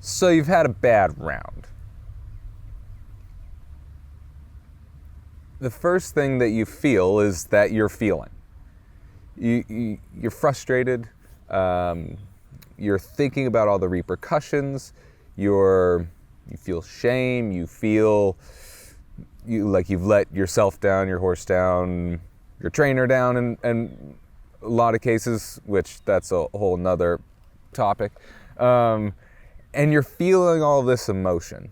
So you've had a bad round. The first thing that you feel is that you're feeling. You're frustrated. You're thinking about all the repercussions. You feel shame. You feel like you've let yourself down, your horse down, your trainer down, and a lot of cases, which that's a whole nother topic. And you're feeling all this emotion,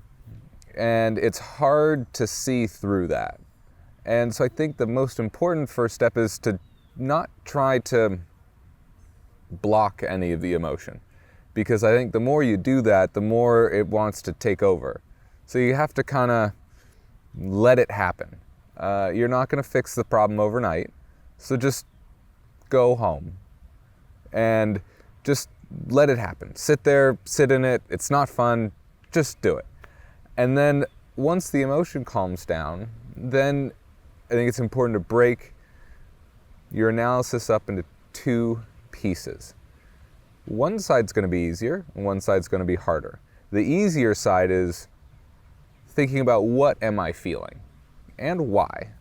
and it's hard to see through that. And so I think the most important first step is to not try to block any of the emotion, because I think the more you do that, the more it wants to take over. So you have to kind of let it happen. You're not going to fix the problem overnight, so just go home and just let it happen. Sit there, sit in it. It's not fun. Just do it. And then once the emotion calms down, then I think it's important to break your analysis up into two pieces. One side's going to be easier, and one side's going to be harder. The easier side is thinking about what am I feeling and why.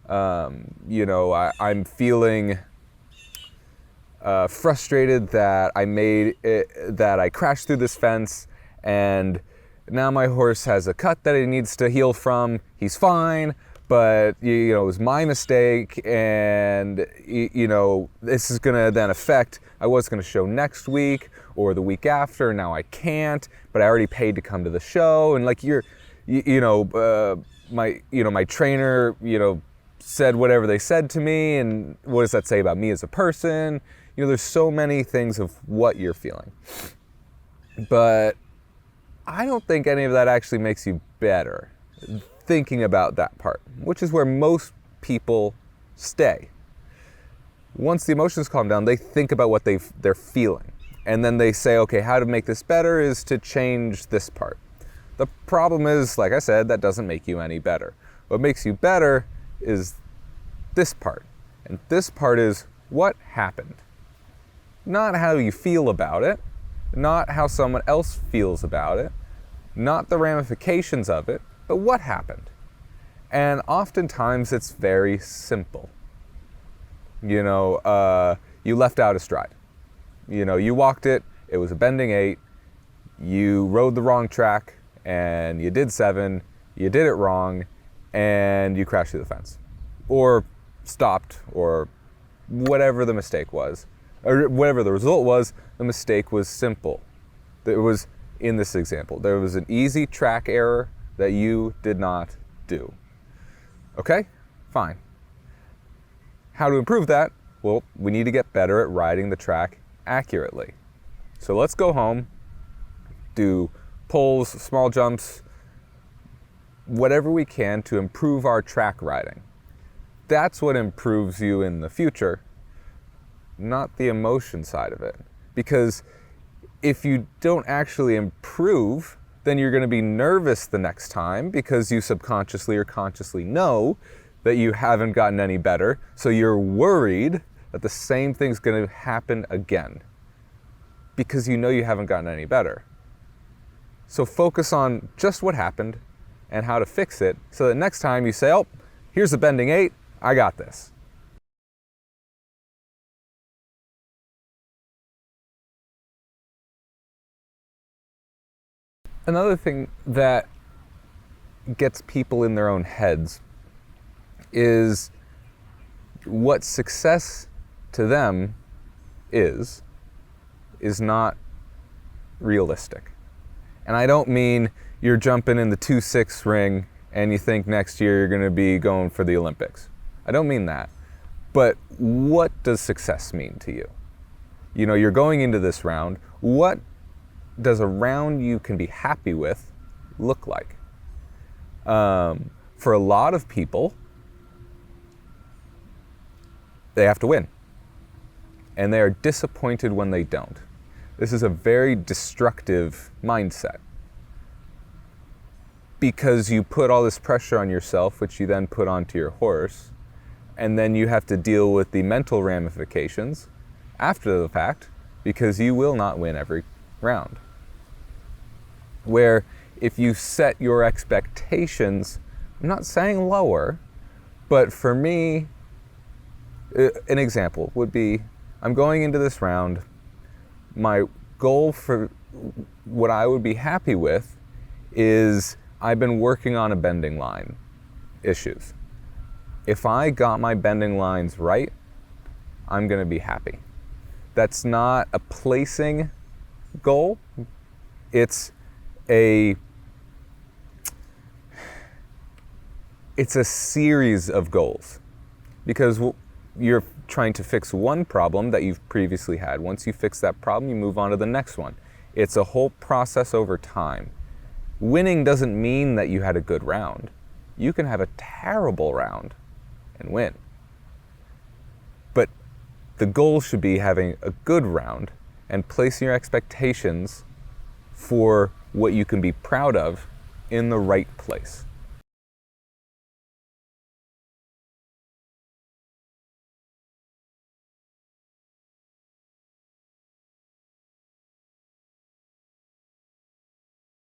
I'm feeling frustrated that I crashed through this fence, and now my horse has a cut that he needs to heal from. He's fine, but it was my mistake, and this is going to then affect. I was going to show next week or the week after. Now I can't, but I already paid to come to the show, and my trainer said whatever they said to me, and what does that say about me as a person? There's so many things of what you're feeling. But I don't think any of that actually makes you better, thinking about that part, which is where most people stay. Once the emotions calm down, they think about what they're feeling. And then they say, okay, how to make this better is to change this part. The problem is, like I said, that doesn't make you any better. What makes you better is this part. And this part is what happened. Not how you feel about it, not how someone else feels about it, not the ramifications of it, but what happened. And oftentimes it's very simple. You left out a stride. You walked it, it was a bending 8, you rode the wrong track, and you did 7, you did it wrong, and you crashed through the fence. Or stopped, or whatever the mistake was. Or whatever the result was, the mistake was simple. It was, in this example, there was an easy track error that you did not do. Okay? Fine. How to improve that? Well, we need to get better at riding the track accurately. So let's go home, do pulls, small jumps, whatever we can to improve our track riding. That's what improves you in the future, not the emotion side of it. Because if you don't actually improve, then you're going to be nervous the next time because you subconsciously or consciously know that you haven't gotten any better. So you're worried that the same thing's going to happen again because you know you haven't gotten any better. So focus on just what happened and how to fix it so that next time you say, oh, here's a bending 8, I got this. Another thing that gets people in their own heads is what success to them is not realistic. And I don't mean you're jumping in the 2-6 ring and you think next year you're going to be going for the Olympics. I don't mean that. But what does success mean to you? You're going into this round. What does a round you can be happy with look like? For a lot of people, they have to win. And they are disappointed when they don't. This is a very destructive mindset. Because you put all this pressure on yourself, which you then put onto your horse, and then you have to deal with the mental ramifications after the fact, because you will not win every round. where if you set your expectations, I'm not saying lower, but for me, an example would be, I'm going into this round, my goal for what I would be happy with is I've been working on a bending line issues. If I got my bending lines right, I'm going to be happy. That's not a placing goal. It's a series of goals, because you're trying to fix one problem that you've previously had. Once you fix that problem, you move on to the next one. It's a whole process over time. Winning doesn't mean that you had a good round. You can have a terrible round and win. But the goal should be having a good round and placing your expectations for what you can be proud of in the right place.